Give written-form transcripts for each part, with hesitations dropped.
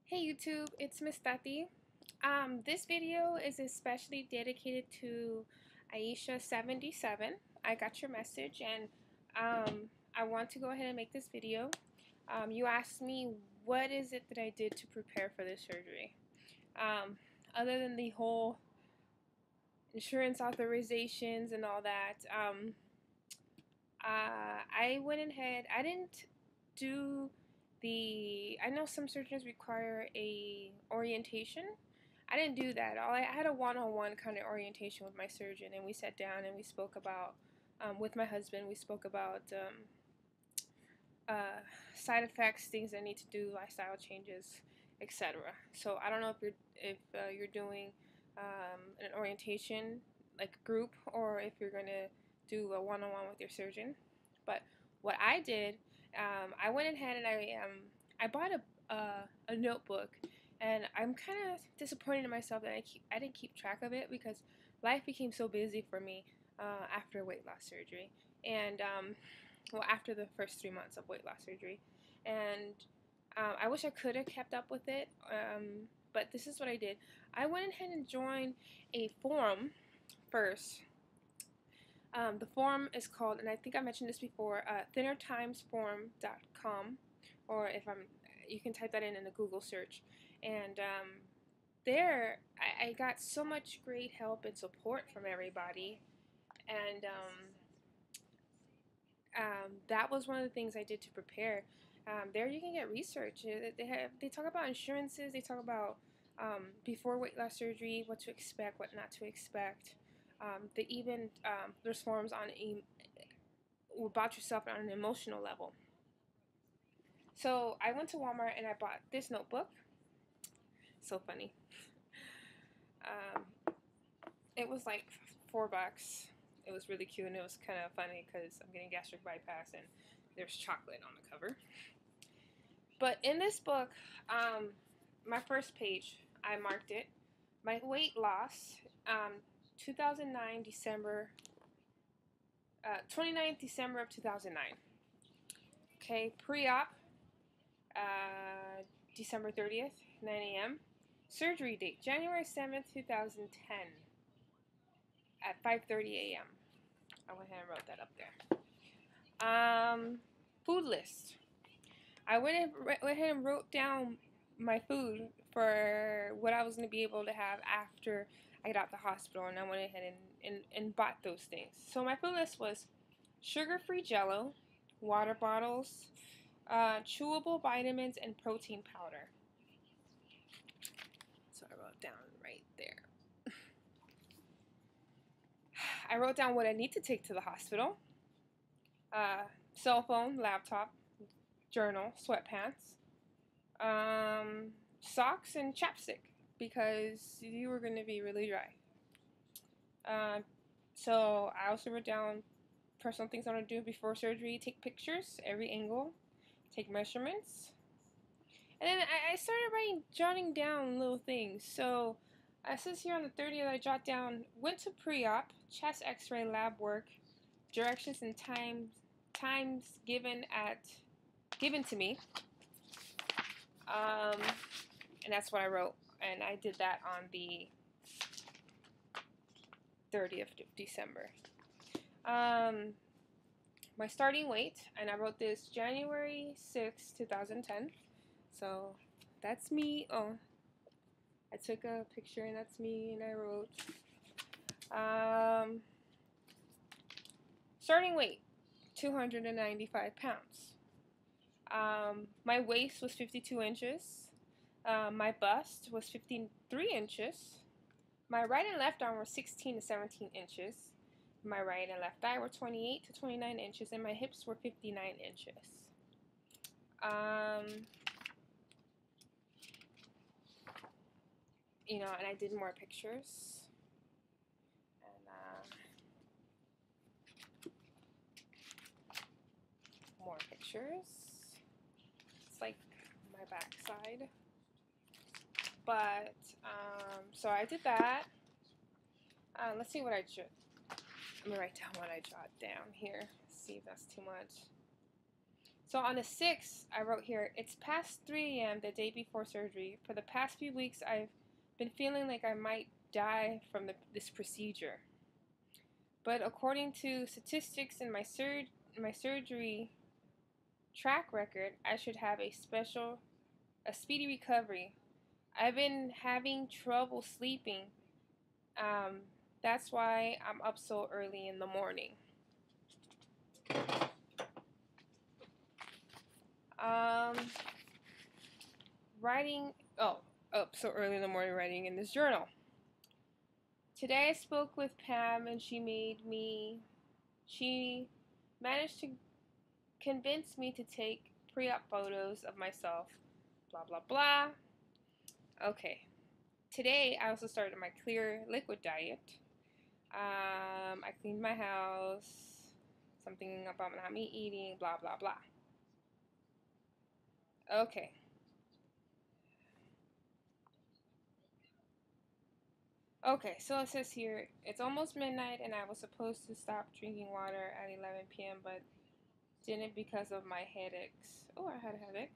Hey YouTube, it's Miss Tati. This video is especially dedicated to Aisha77. I got your message and I want to go ahead and make this video. You asked me what is it that I did to prepare for this surgery. Other than the whole insurance authorizations and all that, I went ahead, I didn't do I know some surgeons require a orientation. I didn't do that. I had a one-on-one kind of orientation with my surgeon, and we sat down and we spoke about, with my husband, we spoke about side effects, things I need to do, lifestyle changes, etc. So I don't know if you're doing an orientation like a group, or if you're gonna do a one-on-one with your surgeon. But what I did, I went ahead and I bought a notebook, and I'm kind of disappointed in myself that I didn't keep track of it because life became so busy for me after weight loss surgery, and well, after the first 3 months of weight loss surgery, and I wish I could have kept up with it, but this is what I did. I went ahead and joined a forum first. The forum is called, and I think I mentioned this before, thinnertimesforum.com, or you can type that in a Google search. And there, I got so much great help and support from everybody, and that was one of the things I did to prepare. There, you can get research. They talk about insurances. They talk about before weight loss surgery, what to expect, what not to expect. There's forums on about yourself on an emotional level. So I went to Walmart and I bought this notebook. So funny. It was like $4. It was really cute, and it was kind of funny because I'm getting gastric bypass and there's chocolate on the cover. But in this book, my first page, I marked it. My weight loss, 2009 December, 29th December of 2009. Okay, pre-op, December 30th, 9 a.m. Surgery date, January 7th, 2010 at 5:30 a.m. I went ahead and wrote that up there. Food list. I went ahead and wrote down my food for what I was going to be able to have after I got out the hospital, and I went ahead and bought those things. So my food list was sugar-free Jello, water bottles, chewable vitamins, and protein powder. So I wrote down right there. I wrote down what I need to take to the hospital. Cell phone, laptop, journal, sweatpants, socks, and chapstick because you were going to be really dry. So I also wrote down personal things I want to do before surgery: take pictures, every angle, take measurements. And then I started jotting down little things. So it says here on the 30th, I jot down went to pre-op, chest x-ray, lab work, directions and times given to me. And that's what I wrote. And I did that on the 30th of December. My starting weight, and I wrote this January 6, 2010. So that's me. Oh, I took a picture, and that's me, and I wrote starting weight, 295 pounds. My waist was 52 inches. My bust was 53 inches. My right and left arm were 16 to 17 inches. My right and left thigh were 28 to 29 inches, and my hips were 59 inches. And I did more pictures. And more pictures. It's like my backside. But, so I did that. Let's see what I jot. I'm going to write down what I jot down here. See if that's too much. So on the 6th, I wrote here, it's past 3 a.m. the day before surgery. For the past few weeks, I've been feeling like I might die from this procedure. But according to statistics in my surgery track record, I should have a speedy recovery. I've been having trouble sleeping. That's why I'm up so early in the morning. Writing, up so early in the morning writing in this journal. Today I spoke with Pam and she managed to convince me to take pre-op photos of myself, blah, blah, blah. Okay. Today I also started my clear liquid diet. I cleaned my house, something about not me eating, blah, blah, blah. Okay. Okay, so it says here, it's almost midnight and I was supposed to stop drinking water at 11 p.m., but didn't because of my headaches. Oh, I had a headache.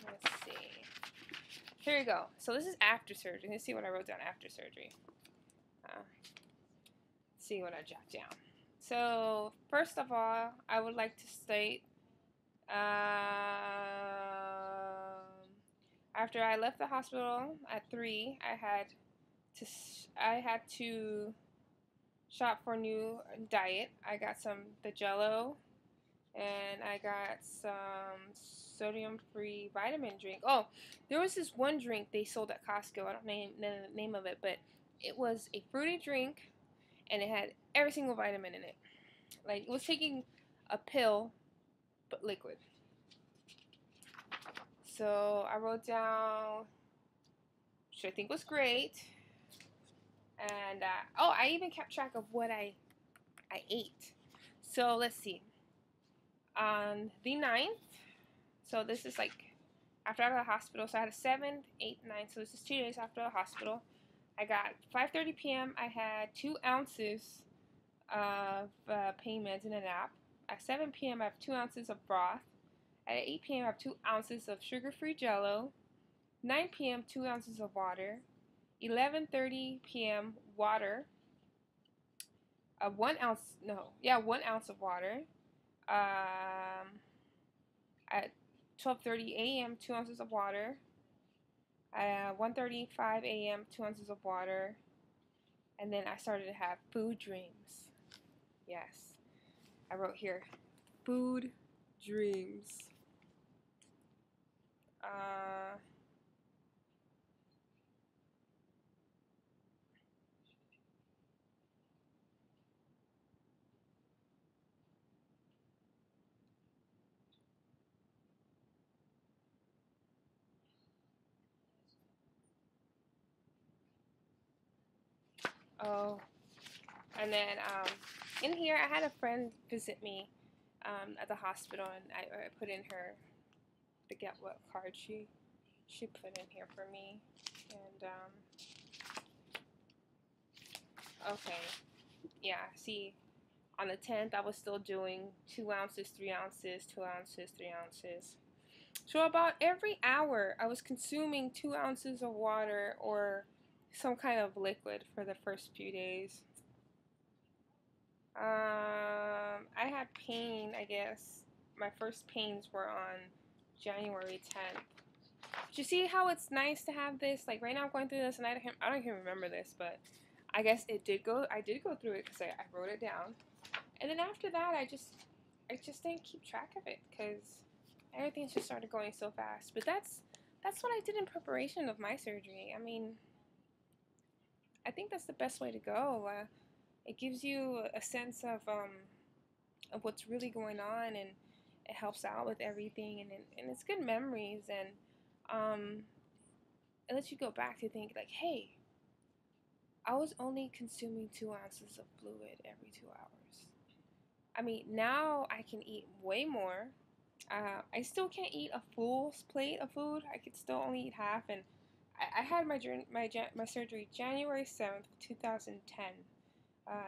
Let's see. Here we go. So this is after surgery. Let's see what I wrote down after surgery. See what I jot down. So first of all, I would like to state after I left the hospital at 3, I had to shop for a new diet. I got the Jello, and I got some sodium-free vitamin drink. Oh, there was this one drink they sold at Costco. I don't know the name of it, but it was a fruity drink, and it had every single vitamin in it. Like, it was taking a pill, but liquid. So I wrote down, which I think was great. And, I even kept track of what I ate. So let's see. On the 9th, so this is like after out of the hospital, so I had a 7, 8, 9, so this is 2 days after the hospital. I got 5:30 p.m. I had 2 ounces of pain meds in a nap. At 7 p.m. I have 2 ounces of broth. At 8 p.m. I have 2 ounces of sugar-free Jello. 9 p.m. 2 ounces of water. 11:30 p.m. water. 1 ounce of water. At 12:30 a.m. 2 ounces of water. At 1:35 a.m. 2 ounces of water. And then I started to have food dreams. Yes, I wrote here, food dreams. Oh, and then in here I had a friend visit me at the hospital, and I put in her, forget what card she put in here for me. And okay, yeah, see, on the 10th I was still doing 2 ounces, 3 ounces, 2 ounces, 3 ounces. So about every hour I was consuming 2 ounces of water or some kind of liquid for the first few days. I had pain, I guess. My first pains were on January 10th. But you see how it's nice to have this? Like right now I'm going through this and I don't even remember this, but I guess I did go through it because I wrote it down. And then after that I just didn't keep track of it because everything just started going so fast. But that's what I did in preparation of my surgery. I mean, I think that's the best way to go. It gives you a sense of what's really going on, and it helps out with everything, and it's good memories, and it lets you go back to think like, hey, I was only consuming 2 ounces of fluid every 2 hours. I mean, now I can eat way more. I still can't eat a full plate of food. I could still only eat half, and I had my surgery January 7th, 2010.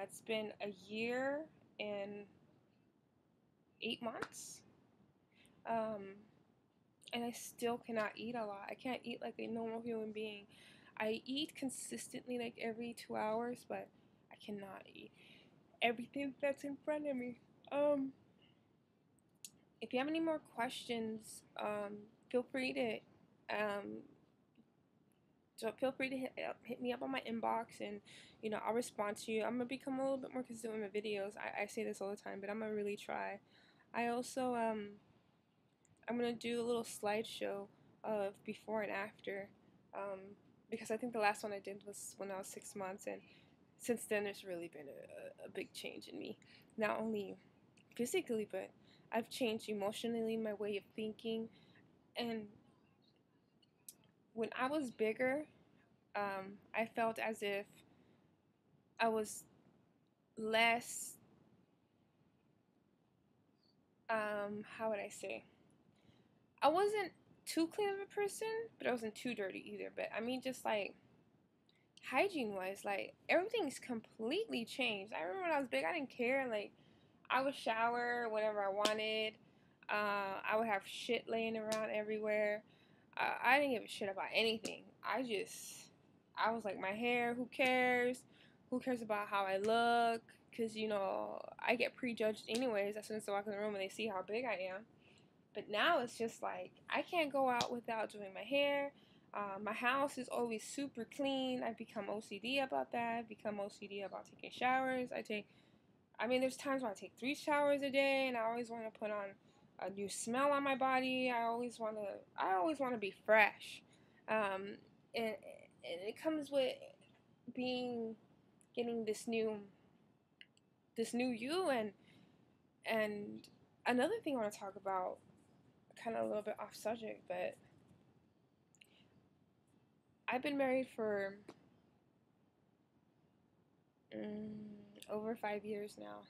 It's been a year and 8 months. Um, and I still cannot eat a lot. I can't eat like a normal human being. I eat consistently like every 2 hours, but I cannot eat everything that's in front of me. If you have any more questions, feel free to hit me up on my inbox, and I'll respond to you. I'm gonna become a little bit more consistent with my videos. I say this all the time, but I'm gonna really try. I also I'm gonna do a little slideshow of before and after, um, because I think the last one I did was when I was 6 months, and since then there's really been a big change in me, not only physically, but I've changed emotionally, my way of thinking. And when I was bigger, I felt as if I was less, how would I say? I wasn't too clean of a person, but I wasn't too dirty either. But I mean, just like hygiene wise, like everything's completely changed. I remember when I was big, I didn't care. Like, I would shower whenever I wanted. I would have shit laying around everywhere. I didn't give a shit about anything. I was like, my hair, who cares? Who cares about how I look? Because, I get prejudged anyways as soon as I walk in the room and they see how big I am. But now it's just like, I can't go out without doing my hair. My house is always super clean. I've become OCD about that. I've become OCD about taking showers. There's times when I take 3 showers a day, and I always want to put on a new smell on my body. I always want to be fresh. And it comes with getting this new you. And another thing I want to talk about, kind of a little bit off subject, but I've been married for over 5 years now.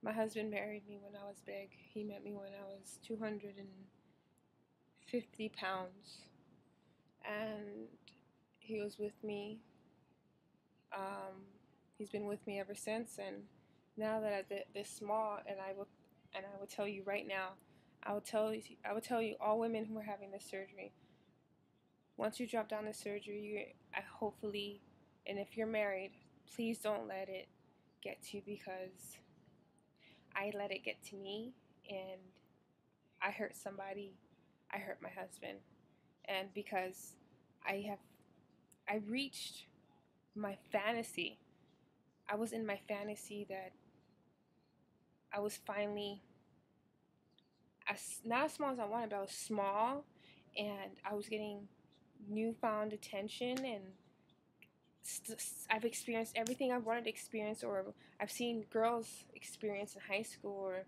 My husband married me when I was big. He met me when I was 250 pounds. And he was with me. He's been with me ever since. And now that I'm this small, and I will tell you right now, I will tell you all women who are having this surgery. Once you drop down the surgery, and if you're married, please don't let it get to you, because I let it get to me, and I hurt somebody. I hurt my husband, and because I reached my fantasy. I was in my fantasy that I was finally not as small as I wanted, but I was small, and I was getting newfound attention, and I've experienced everything I wanted to experience, or I've seen girls experience in high school, or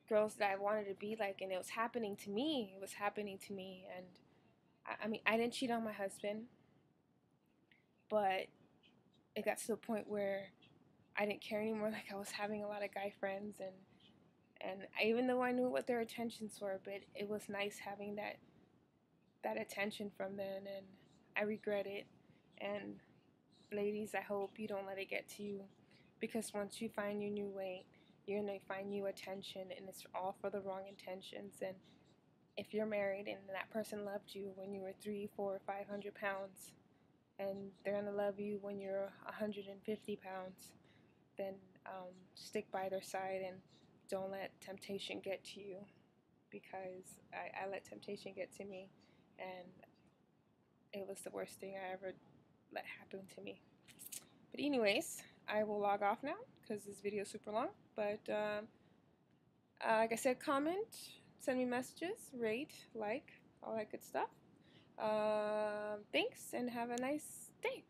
girls that I wanted to be like, and it was happening to me. It was happening to me, and I didn't cheat on my husband, but it got to the point where I didn't care anymore. Like, I was having a lot of guy friends, and even though I knew what their intentions were, but it was nice having that attention from them, and I regret it. And ladies, I hope you don't let it get to you, because once you find your new weight, you're gonna find new attention, and it's all for the wrong intentions. And if you're married and that person loved you when you were 3, 4, 500 pounds, and they're gonna love you when you're 150 pounds, then stick by their side, and don't let temptation get to you, because I let temptation get to me, and it was the worst thing I ever let happen to me. But anyways, I will log off now because this video is super long. But like I said, comment, send me messages, rate, like, all that good stuff. Thanks, and have a nice day.